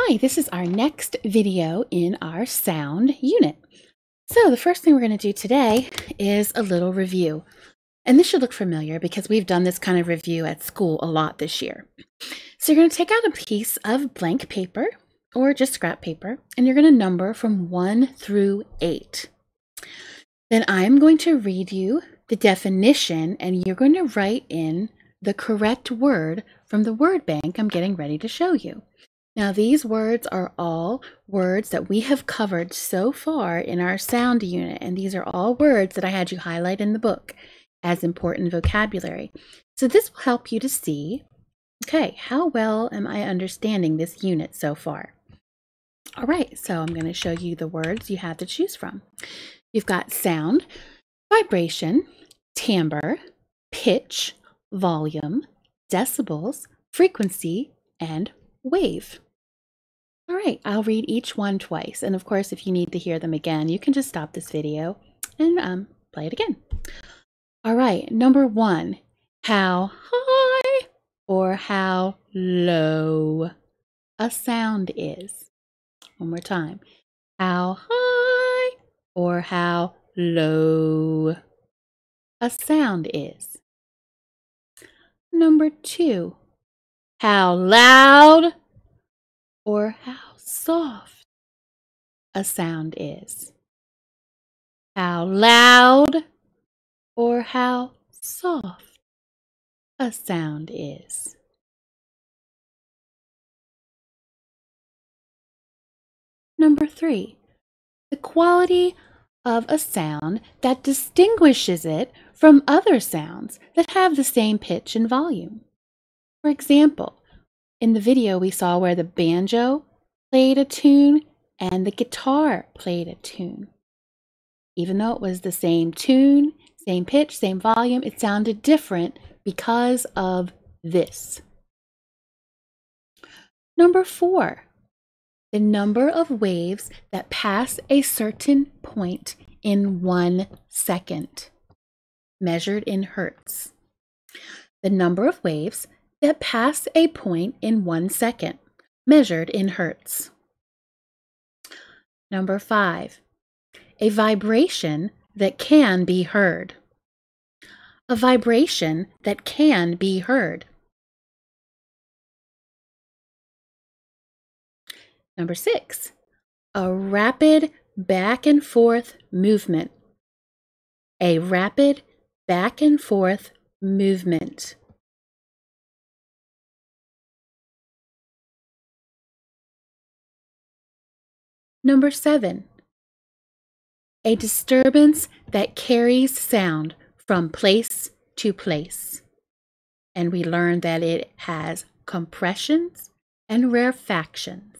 Hi, this is our next video in our sound unit. So the first thing we're going to do today is a little review. And this should look familiar because we've done this kind of review at school a lot this year. So you're going to take out a piece of blank paper or just scrap paper, and you're going to number from 1 through 8. Then I'm going to read you the definition, and you're going to write in the correct word from the word bank I'm getting ready to show you. Now, these words are all words that we have covered so far in our sound unit, and these are all words that I had you highlight in the book as important vocabulary. So this will help you to see, okay, how well am I understanding this unit so far? All right, so I'm going to show you the words you have to choose from. You've got sound, vibration, timbre, pitch, volume, decibels, frequency, and wave. All right, I'll read each one twice. And of course, if you need to hear them again, you can just stop this video and play it again. All right, number 1, how high or how low a sound is. One more time. How high or how low a sound is. Number 2, how loud or how soft a sound is. How loud or how soft a sound is. Number 3, the quality of a sound that distinguishes it from other sounds that have the same pitch and volume. For example, in the video we saw where the banjo played a tune and the guitar played a tune. Even though it was the same tune, same pitch, same volume, it sounded different because of this. Number 4, the number of waves that pass a certain point in 1 second, measured in hertz. The number of waves that pass a point in 1 second, measured in hertz. Number 5, a vibration that can be heard. A vibration that can be heard. Number 6, a rapid back and forth movement. A rapid back and forth movement. Number 7, a disturbance that carries sound from place to place. And we learned that it has compressions and rarefactions.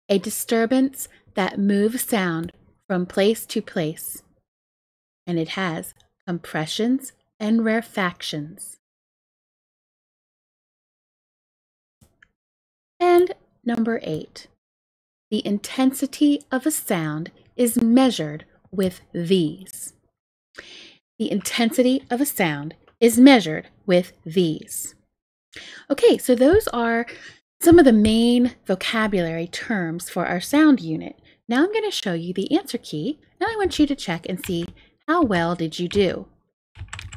A disturbance that moves sound from place to place. And it has compressions and rarefactions. And number 8, the intensity of a sound is measured with these. The intensity of a sound is measured with these. Okay, so those are some of the main vocabulary terms for our sound unit. Now I'm going to show you the answer key, and I want you to check and see how well did you do.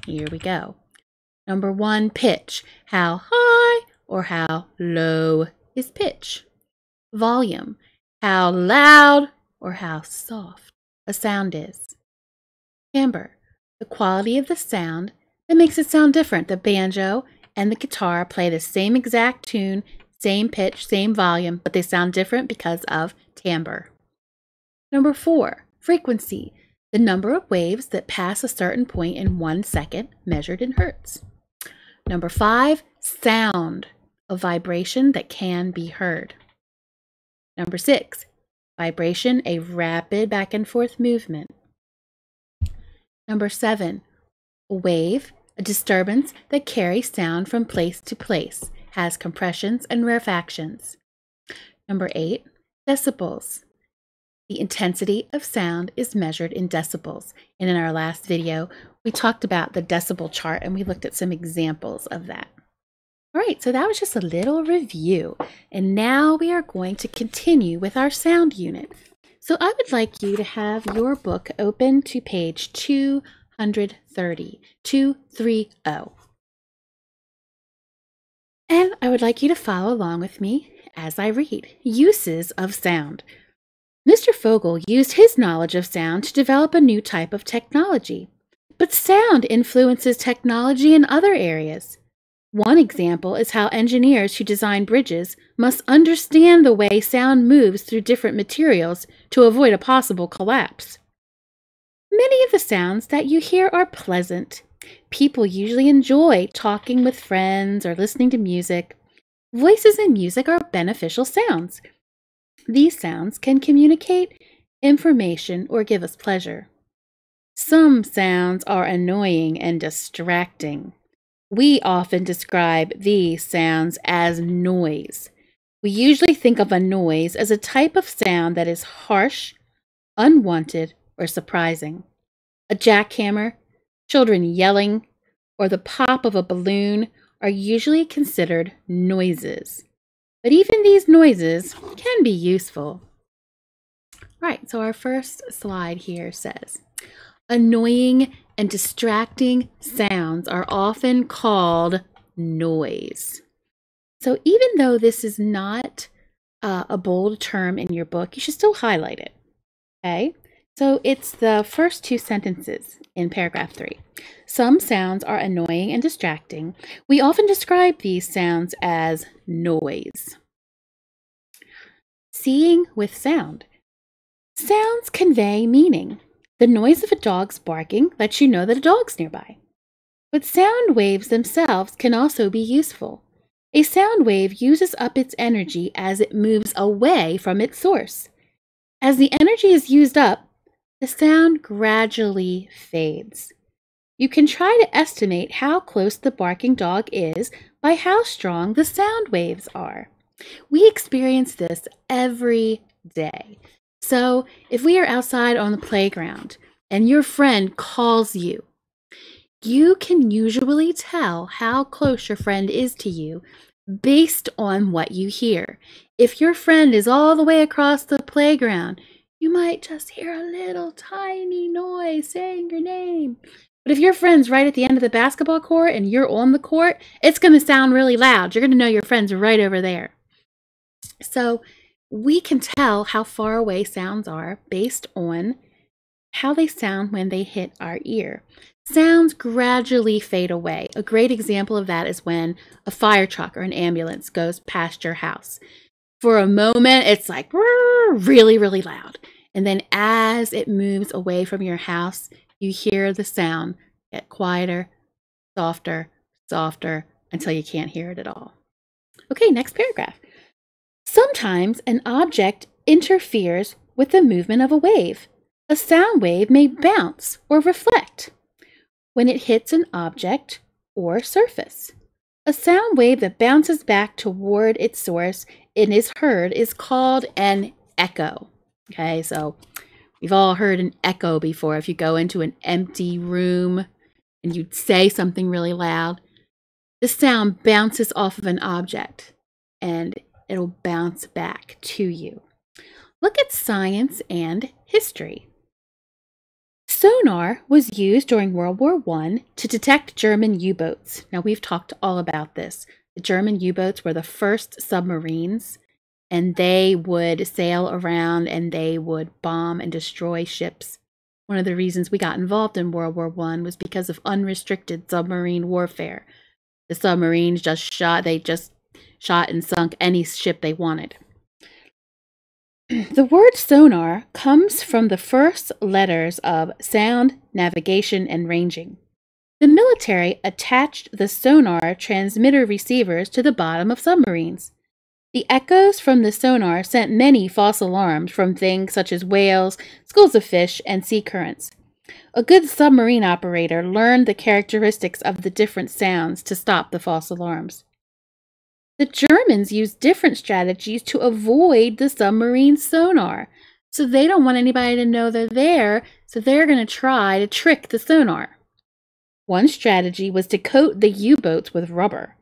Here we go. Number 1, pitch. How high or how low is pitch? Volume. How loud or how soft a sound is. Timbre, the quality of the sound that makes it sound different. The banjo and the guitar play the same exact tune, same pitch, same volume, but they sound different because of timbre. Number 4, frequency, the number of waves that pass a certain point in 1 second, measured in hertz. Number 5, sound, a vibration that can be heard. Number 6, vibration, a rapid back and forth movement. Number 7, a wave, a disturbance that carries sound from place to place, has compressions and rarefactions. Number 8, decibels. The intensity of sound is measured in decibels. And in our last video, we talked about the decibel chart and we looked at some examples of that. All right, so that was just a little review. And now we are going to continue with our sound unit. So I would like you to have your book open to page 230, 230. And I would like you to follow along with me as I read. Uses of sound. Mr. Fogel used his knowledge of sound to develop a new type of technology. But sound influences technology in other areas. One example is how engineers who design bridges must understand the way sound moves through different materials to avoid a possible collapse. Many of the sounds that you hear are pleasant. People usually enjoy talking with friends or listening to music. Voices in music are beneficial sounds. These sounds can communicate information or give us pleasure. Some sounds are annoying and distracting. We often describe these sounds as noise. We usually think of a noise as a type of sound that is harsh, unwanted, or surprising. A jackhammer, children yelling, or the pop of a balloon are usually considered noises. But even these noises can be useful. All right, so our first slide here says, annoying and distracting sounds are often called noise. So even though this is not a bold term in your book, you should still highlight it. Okay, so it's the first two sentences in paragraph 3. Some sounds are annoying and distracting. We often describe these sounds as noise. Seeing with sound. Sounds convey meaning. The noise of a dog's barking lets you know that a dog's nearby. But sound waves themselves can also be useful. A sound wave uses up its energy as it moves away from its source. As the energy is used up, the sound gradually fades. You can try to estimate how close the barking dog is by how strong the sound waves are. We experience this every day. So if we are outside on the playground and your friend calls you, you can usually tell how close your friend is to you based on what you hear. If your friend is all the way across the playground, you might just hear a little tiny noise saying your name. But if your friend's right at the end of the basketball court and you're on the court, it's going to sound really loud. You're going to know your friend's right over there. So we can tell how far away sounds are based on how they sound when they hit our ear. Sounds gradually fade away. A great example of that is when a fire truck or an ambulance goes past your house. For a moment, it's like really, really loud. And then as it moves away from your house, you hear the sound get quieter, softer, softer, until you can't hear it at all. Okay, next paragraph. Sometimes an object interferes with the movement of a wave. A sound wave may bounce or reflect when it hits an object or surface. A sound wave that bounces back toward its source and is heard is called an echo. Okay, so we've all heard an echo before. If you go into an empty room and you say something really loud, the sound bounces off of an object and it'll bounce back to you. Look at science and history. Sonar was used during World War I to detect German U-boats. Now, we've talked all about this. The German U-boats were the first submarines, and they would sail around and they would bomb and destroy ships. One of the reasons we got involved in World War I was because of unrestricted submarine warfare. The submarines just shot and sunk any ship they wanted. The word sonar comes from the first letters of sound, navigation, and ranging. The military attached the sonar transmitter receivers to the bottom of submarines. The echoes from the sonar sent many false alarms from things such as whales, schools of fish, and sea currents. A good submarine operator learned the characteristics of the different sounds to stop the false alarms. The Germans used different strategies to avoid the submarine sonar. So they don't want anybody to know they're there, so they're going to try to trick the sonar. One strategy was to coat the U-boats with rubber.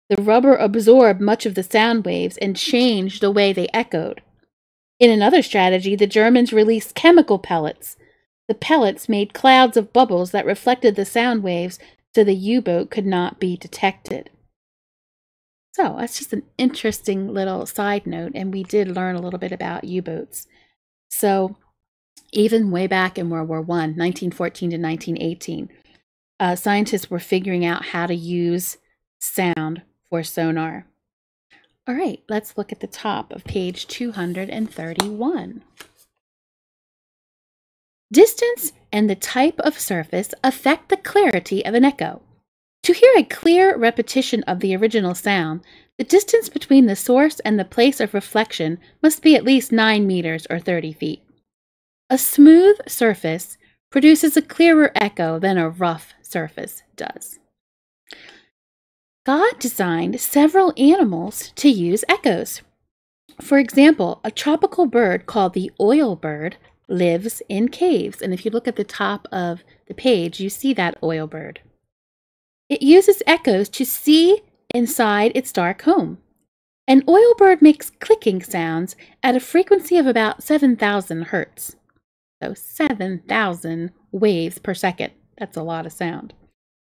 The rubber absorbed much of the sound waves and changed the way they echoed. In another strategy, the Germans released chemical pellets. The pellets made clouds of bubbles that reflected the sound waves so the U-boat could not be detected. So that's just an interesting little side note, and we did learn a little bit about U-boats. So even way back in World War I, 1914 to 1918, scientists were figuring out how to use sound for sonar. All right, let's look at the top of page 231. Distance and the type of surface affect the clarity of an echo. To hear a clear repetition of the original sound, the distance between the source and the place of reflection must be at least 9 meters or 30 feet. A smooth surface produces a clearer echo than a rough surface does. God designed several animals to use echoes. For example, a tropical bird called the oil bird lives in caves, and if you look at the top of the page, you see that oil bird. It uses echoes to see inside its dark home. An oil bird makes clicking sounds at a frequency of about 7,000 hertz. So 7,000 waves per second. That's a lot of sound.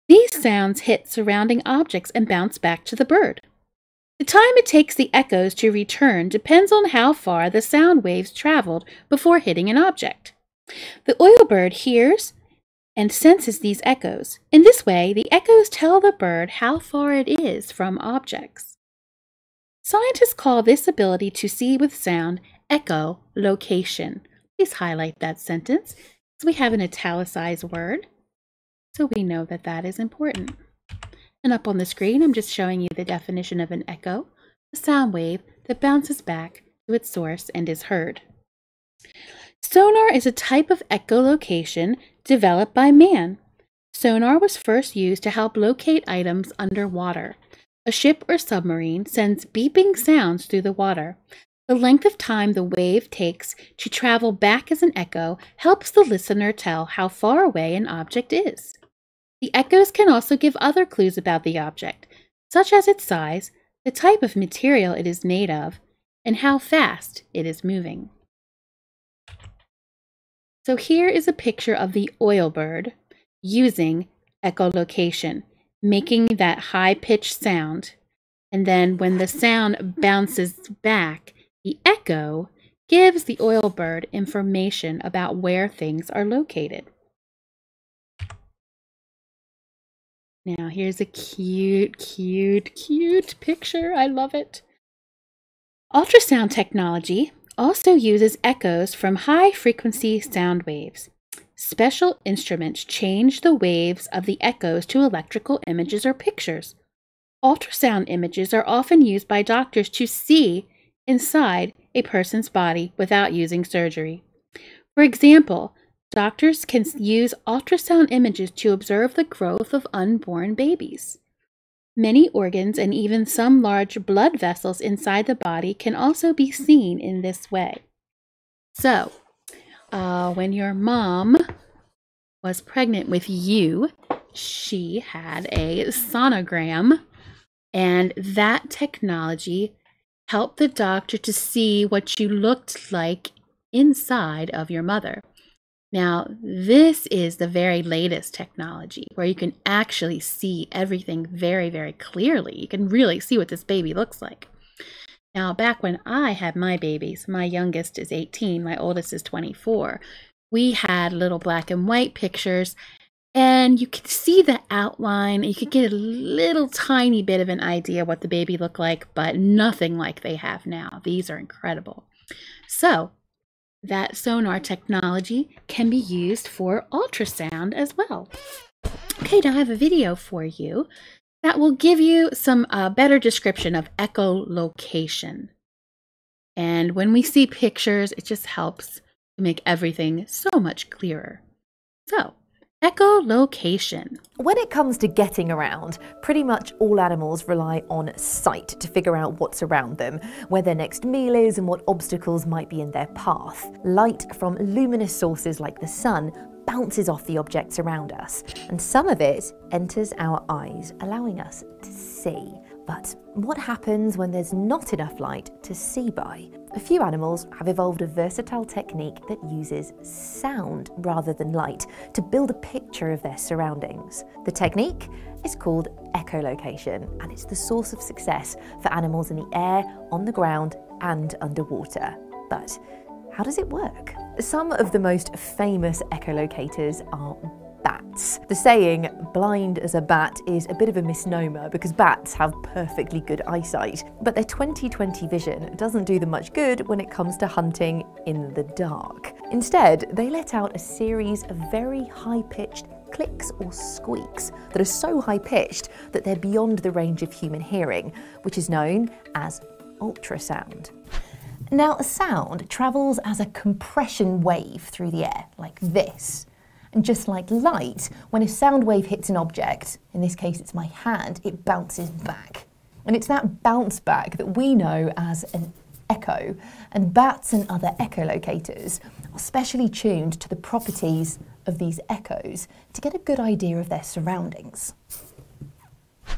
These sounds hit surrounding objects and bounce back to the bird. The time it takes the echoes to return depends on how far the sound waves traveled before hitting an object. The oil bird hears and senses these echoes. In this way, the echoes tell the bird how far it is from objects. Scientists call this ability to see with sound echolocation. Please highlight that sentence, so we have an italicized word, so we know that that is important. And up on the screen, I'm just showing you the definition of an echo, a sound wave that bounces back to its source and is heard. Sonar is a type of echolocation developed by man. Sonar was first used to help locate items underwater. A ship or submarine sends beeping sounds through the water. The length of time the wave takes to travel back as an echo helps the listener tell how far away an object is. The echoes can also give other clues about the object, such as its size, the type of material it is made of, and how fast it is moving. So here is a picture of the oil bird using echolocation, making that high-pitched sound. And then when the sound bounces back, the echo gives the oil bird information about where things are located. Now here's a cute picture. I love it. Ultrasound technology also uses echoes from high-frequency sound waves. Special instruments change the waves of the echoes to electrical images or pictures. Ultrasound images are often used by doctors to see inside a person's body without using surgery. For example, doctors can use ultrasound images to observe the growth of unborn babies. Many organs and even some large blood vessels inside the body can also be seen in this way. So, when your mom was pregnant with you, she had a sonogram, and that technology helped the doctor to see what you looked like inside of your mother. Now, this is the very latest technology where you can actually see everything very, very clearly. You can really see what this baby looks like. Now, back when I had my babies, my youngest is 18, my oldest is 24, we had little black and white pictures, and you could see the outline. You could get a little tiny bit of an idea what the baby looked like, but nothing like they have now. These are incredible. So, that sonar technology can be used for ultrasound as well. Okay, now I have a video for you that will give you some better description of echolocation. And when we see pictures, it just helps to make everything so much clearer. So, echolocation. When it comes to getting around, pretty much all animals rely on sight to figure out what's around them, where their next meal is and what obstacles might be in their path. Light from luminous sources like the sun bounces off the objects around us, and some of it enters our eyes, allowing us to see. But what happens when there's not enough light to see by? A few animals have evolved a versatile technique that uses sound rather than light to build a picture of their surroundings. The technique is called echolocation, and it's the source of success for animals in the air, on the ground, and underwater. But how does it work? Some of the most famous echolocators are bats. The saying, blind as a bat, is a bit of a misnomer because bats have perfectly good eyesight, but their 20/20 vision doesn't do them much good when it comes to hunting in the dark. Instead, they let out a series of very high-pitched clicks or squeaks that are so high-pitched that they're beyond the range of human hearing, which is known as ultrasound. Now, sound travels as a compression wave through the air, like this. And just like light, when a sound wave hits an object, in this case it's my hand, it bounces back. And it's that bounce back that we know as an echo. And bats and other echolocators are specially tuned to the properties of these echoes to get a good idea of their surroundings.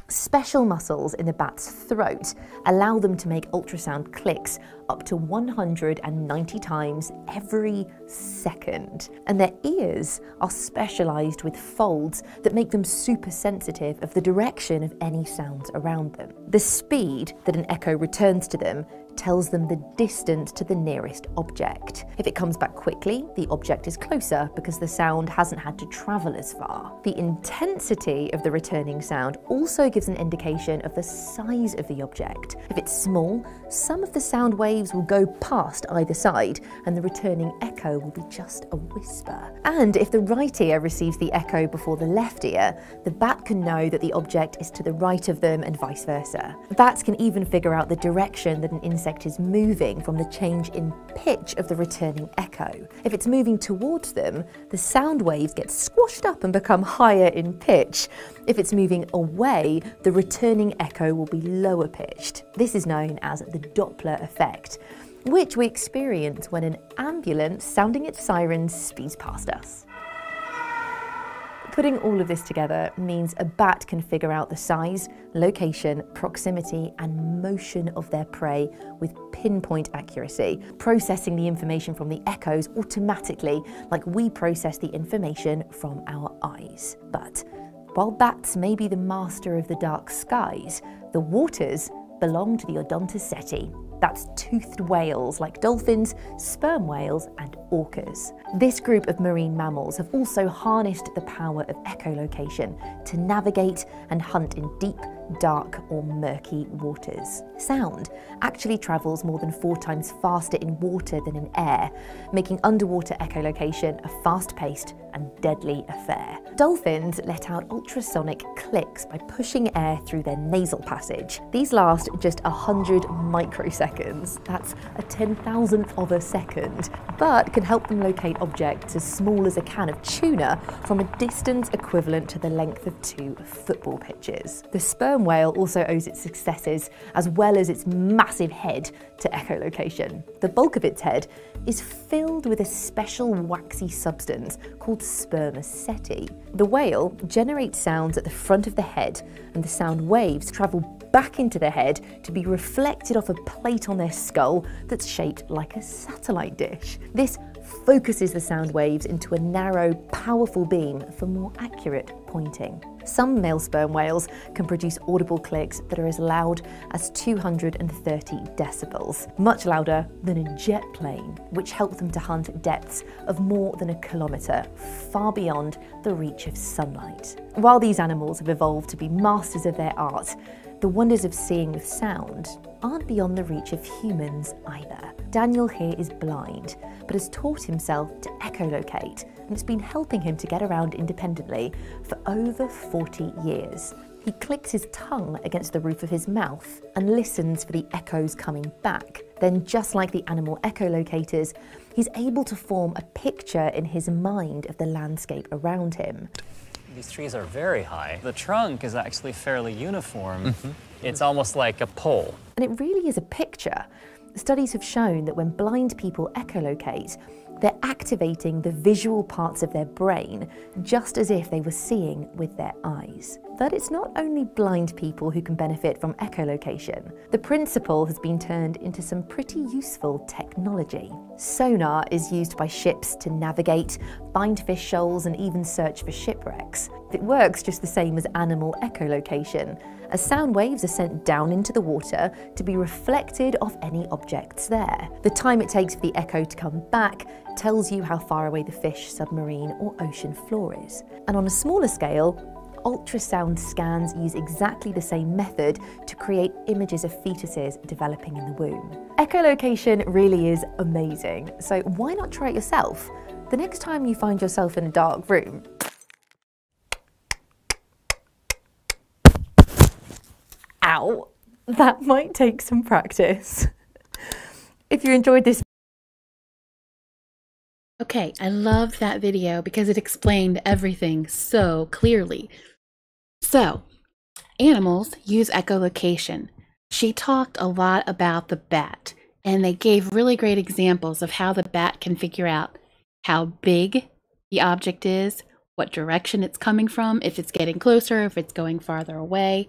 Special muscles in the bat's throat allow them to make ultrasound clicks up to 190 times every second. And their ears are specialised with folds that make them super sensitive of the direction of any sounds around them. The speed that an echo returns to them tells them the distance to the nearest object. If it comes back quickly, the object is closer because the sound hasn't had to travel as far. The intensity of the returning sound also gives an indication of the size of the object. If it's small, some of the sound waves will go past either side and the returning echo will be just a whisper. And if the right ear receives the echo before the left ear, the bat can know that the object is to the right of them and vice versa. Bats can even figure out the direction that an insect is moving from the change in pitch of the returning echo. If it's moving towards them, the sound waves get squashed up and become higher in pitch. If it's moving away, the returning echo will be lower pitched. This is known as the Doppler effect, which we experience when an ambulance sounding its sirens speeds past us. Putting all of this together means a bat can figure out the size, location, proximity, and motion of their prey with pinpoint accuracy, processing the information from the echoes automatically like we process the information from our eyes. But while bats may be the master of the dark skies, the waters belong to the Odontoceti. That's toothed whales like dolphins, sperm whales, and orcas. This group of marine mammals have also harnessed the power of echolocation to navigate and hunt in deep, dark, or murky waters. Sound actually travels more than 4 times faster in water than in air, making underwater echolocation a fast-paced and deadly affair. Dolphins let out ultrasonic clicks by pushing air through their nasal passage. These last just 100 microseconds, that's a 10,000th of a second, but can help them locate objects as small as a can of tuna from a distance equivalent to the length of 2 football pitches. The sperm whale also owes its successes, as well as its massive head, to echolocation. The bulk of its head is filled with a special waxy substance called spermaceti. The whale generates sounds at the front of the head, and the sound waves travel back into the head to be reflected off a plate on their skull that's shaped like a satellite dish. This focuses the sound waves into a narrow, powerful beam for more accurate pointing. Some male sperm whales can produce audible clicks that are as loud as 230 decibels, much louder than a jet plane, which help them to hunt depths of more than 1 kilometre, far beyond the reach of sunlight. While these animals have evolved to be masters of their art, the wonders of seeing with sound aren't beyond the reach of humans either. Daniel here is blind, but has taught himself to echolocate, and it's been helping him to get around independently for over 40 years. He clicks his tongue against the roof of his mouth and listens for the echoes coming back. Then, just like the animal echolocators, he's able to form a picture in his mind of the landscape around him. These trees are very high. The trunk is actually fairly uniform. It's almost like a pole. And it really is a picture. Studies have shown that when blind people echolocate, they're activating the visual parts of their brain just as if they were seeing with their eyes. But it's not only blind people who can benefit from echolocation. The principle has been turned into some pretty useful technology. Sonar is used by ships to navigate, find fish shoals, and even search for shipwrecks. It works just the same as animal echolocation, as sound waves are sent down into the water to be reflected off any objects there. The time it takes for the echo to come back tells you how far away the fish, submarine, or ocean floor is. And on a smaller scale, ultrasound scans use exactly the same method to create images of fetuses developing in the womb. Echolocation really is amazing, so why not try it yourself? The next time you find yourself in a dark room, ow, that might take some practice. If you enjoyed this. Okay, I love that video because it explained everything so clearly. So, animals use echolocation. She talked a lot about the bat, and they gave really great examples of how the bat can figure out how big the object is, what direction it's coming from, if it's getting closer, if it's going farther away.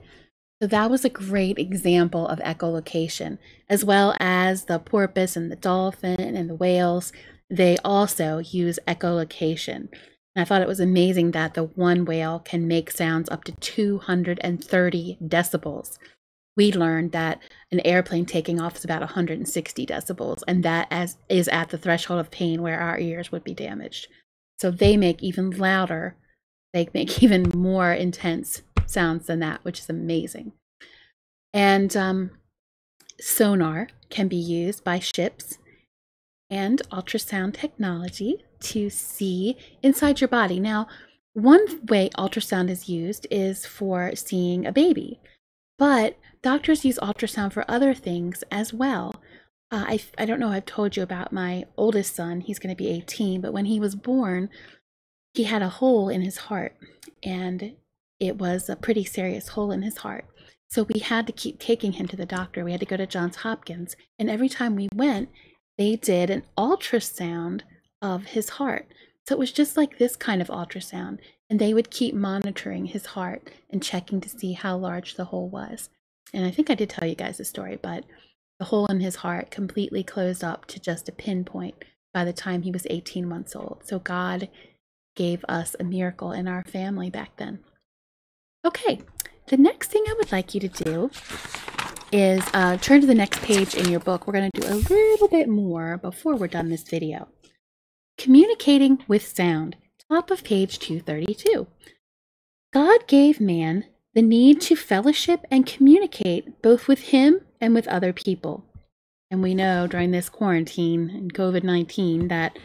So that was a great example of echolocation, as well as the porpoise and the dolphin and the whales. They also use echolocation. And I thought it was amazing that the one whale can make sounds up to 230 decibels. We learned that an airplane taking off is about 160 decibels, and that is at the threshold of pain where our ears would be damaged. So they make even louder, they make even more intense sounds than that, which is amazing. And sonar can be used by ships and ultrasound technology to see inside your body. Now, one way ultrasound is used is for seeing a baby, but doctors use ultrasound for other things as well. I don't know, I've told you about my oldest son. He's going to be 18, but when he was born, he had a hole in his heart, and it was a pretty serious hole in his heart. So we had to keep taking him to the doctor. We had to go to Johns Hopkins, and every time we went, they did an ultrasound of his heart. So it was just like this kind of ultrasound, and they would keep monitoring his heart and checking to see how large the hole was. And I think I did tell you guys the story, but the hole in his heart completely closed up to just a pinpoint by the time he was 18 months old. So God gave us a miracle in our family back then. Okay, the next thing I would like you to do is turn to the next page in your book. We're going to do a little bit more before we're done this video. Communicating with sound, top of page 232. God gave man the need to fellowship and communicate both with him and with other people. And we know during this quarantine and COVID-19 that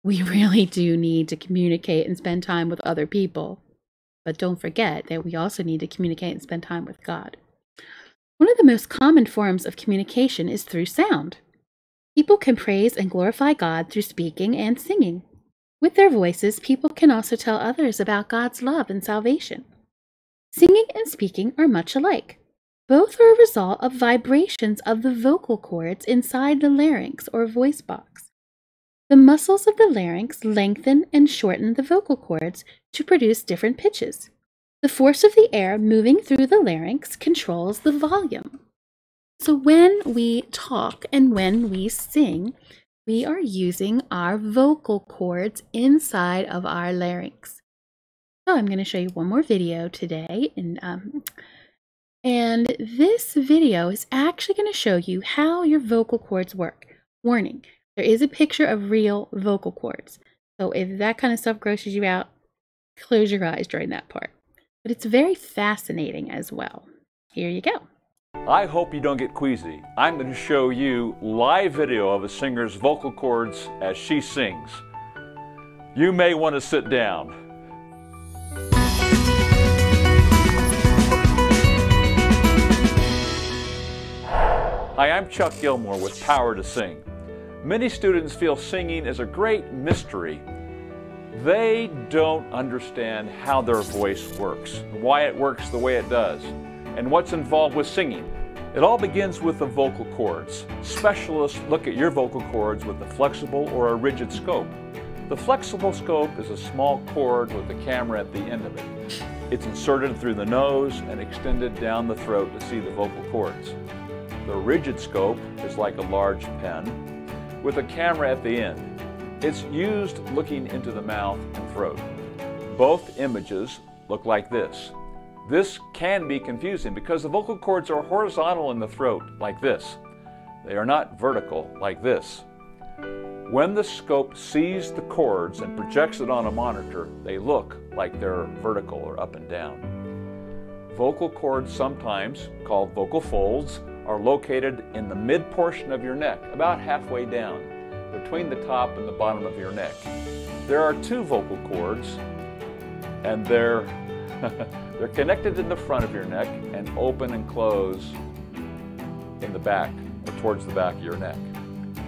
we really do need to communicate and spend time with other people. But don't forget that we also need to communicate and spend time with God. One of the most common forms of communication is through sound. People can praise and glorify God through speaking and singing. With their voices, people can also tell others about God's love and salvation. Singing and speaking are much alike. Both are a result of vibrations of the vocal cords inside the larynx or voice box. The muscles of the larynx lengthen and shorten the vocal cords to produce different pitches. The force of the air moving through the larynx controls the volume. So when we talk and when we sing, we are using our vocal cords inside of our larynx. So I'm going to show you one more video today, and this video is actually going to show you how your vocal cords work. Warning, there is a picture of real vocal cords. So if that kind of stuff grosses you out, close your eyes during that part. But it's very fascinating as well. Here you go. I hope you don't get queasy. I'm going to show you live video of a singer's vocal cords as she sings. You may want to sit down. Hi, I'm Chuck Gilmore with Power to Sing. Many students feel singing is a great mystery. They don't understand how their voice works, why it works the way it does, and what's involved with singing. It all begins with the vocal cords. Specialists look at your vocal cords with a flexible or a rigid scope. The flexible scope is a small cord with a camera at the end of it. It's inserted through the nose and extended down the throat to see the vocal cords. The rigid scope is like a large pen with a camera at the end. It's used looking into the mouth and throat. Both images look like this. This can be confusing because the vocal cords are horizontal in the throat, like this. They are not vertical, like this. When the scope sees the cords and projects it on a monitor, they look like they're vertical or up and down. Vocal cords, sometimes called vocal folds, are located in the mid portion of your neck, about halfway down, between the top and the bottom of your neck. There are two vocal cords, and they're connected in the front of your neck and open and close in the back, or towards the back of your neck.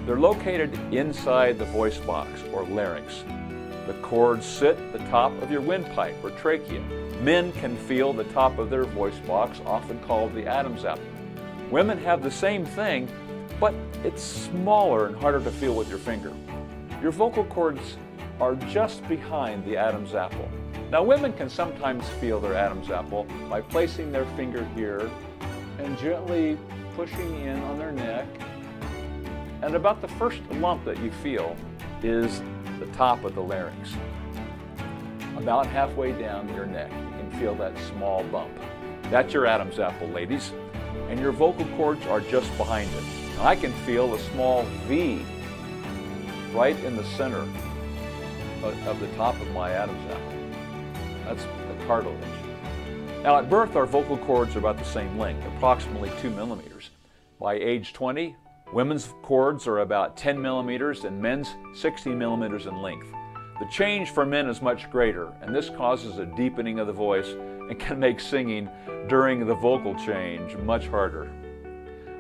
They're located inside the voice box, or larynx. The cords sit at the top of your windpipe, or trachea. Men can feel the top of their voice box, often called the Adam's apple. Women have the same thing, but it's smaller and harder to feel with your finger. Your vocal cords are just behind the Adam's apple. Now, women can sometimes feel their Adam's apple by placing their finger here and gently pushing in on their neck. And about the first lump that you feel is the top of the larynx. About halfway down your neck, you can feel that small bump. That's your Adam's apple, ladies. And your vocal cords are just behind it. I can feel a small V right in the center of the top of my Adam's apple. That's the cartilage. Now, at birth, our vocal cords are about the same length, approximately 2 millimeters. By age 20, women's cords are about 10 millimeters and men's 16 millimeters in length. The change for men is much greater, and this causes a deepening of the voice and can make singing during the vocal change much harder.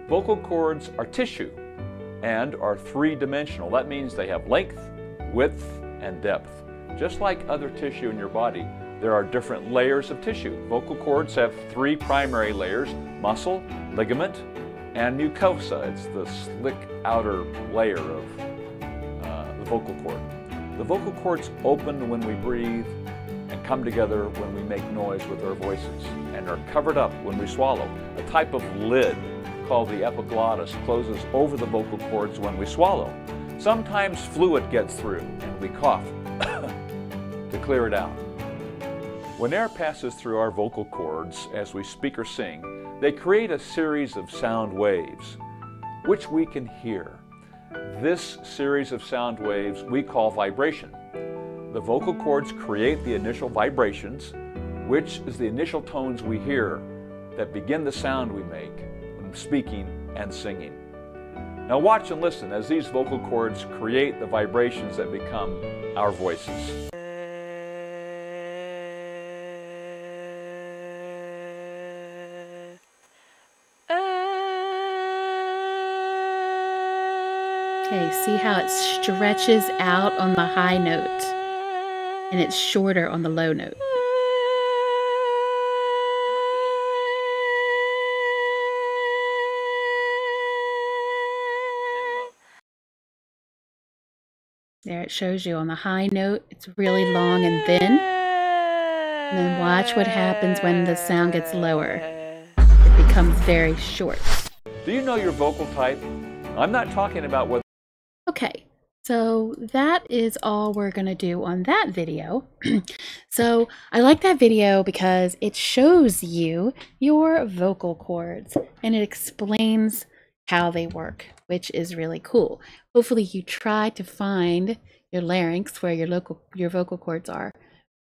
Vocal cords are tissue and are three-dimensional. That means they have length, width, and depth. Just like other tissue in your body, there are different layers of tissue. Vocal cords have three primary layers: muscle, ligament, and mucosa. It's the slick outer layer of the vocal cord. The vocal cords open when we breathe and come together when we make noise with our voices, and are covered up when we swallow. A type of lid called the epiglottis closes over the vocal cords when we swallow. Sometimes fluid gets through and we cough to clear it out. When air passes through our vocal cords as we speak or sing, they create a series of sound waves, which we can hear. This series of sound waves we call vibration. The vocal cords create the initial vibrations, which is the initial tones we hear that begin the sound we make when speaking and singing. Now watch and listen as these vocal cords create the vibrations that become our voices. Okay, see how it stretches out on the high note and it's shorter on the low note. There it shows you on the high note, it's really long and thin. And then watch what happens when the sound gets lower. It becomes very short. Do you know your vocal type? I'm not talking about whether. Okay, so that is all we're going to do on that video. So I like that video because it shows you your vocal cords and it explains how they work, which is really cool. Hopefully you try to find your larynx where your vocal cords are.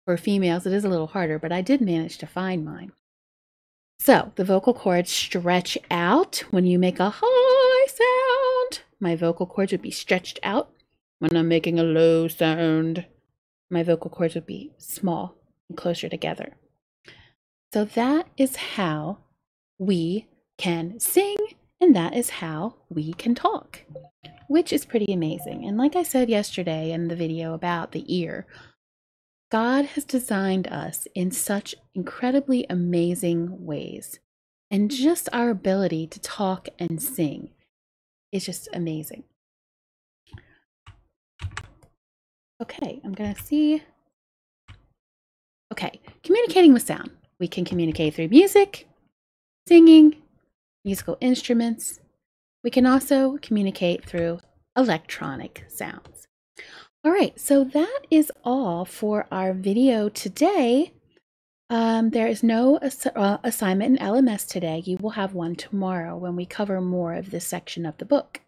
For females, it is a little harder, but I did manage to find mine. So the vocal cords stretch out when you make a high sound. My vocal cords would be stretched out. When I'm making a low sound, my vocal cords would be small and closer together. So that is how we can sing, and that is how we can talk, which is pretty amazing. And like I said yesterday in the video about the ear, God has designed us in such incredibly amazing ways. And just our ability to talk and sing is just amazing. Okay, I'm going to see. Okay, communicating with sound. We can communicate through music, singing, musical instruments. We can also communicate through electronic sounds. All right, so that is all for our video today. There is no assignment in LMS today. You will have one tomorrow when we cover more of this section of the book.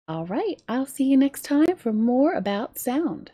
All right, I'll see you next time for more about sound.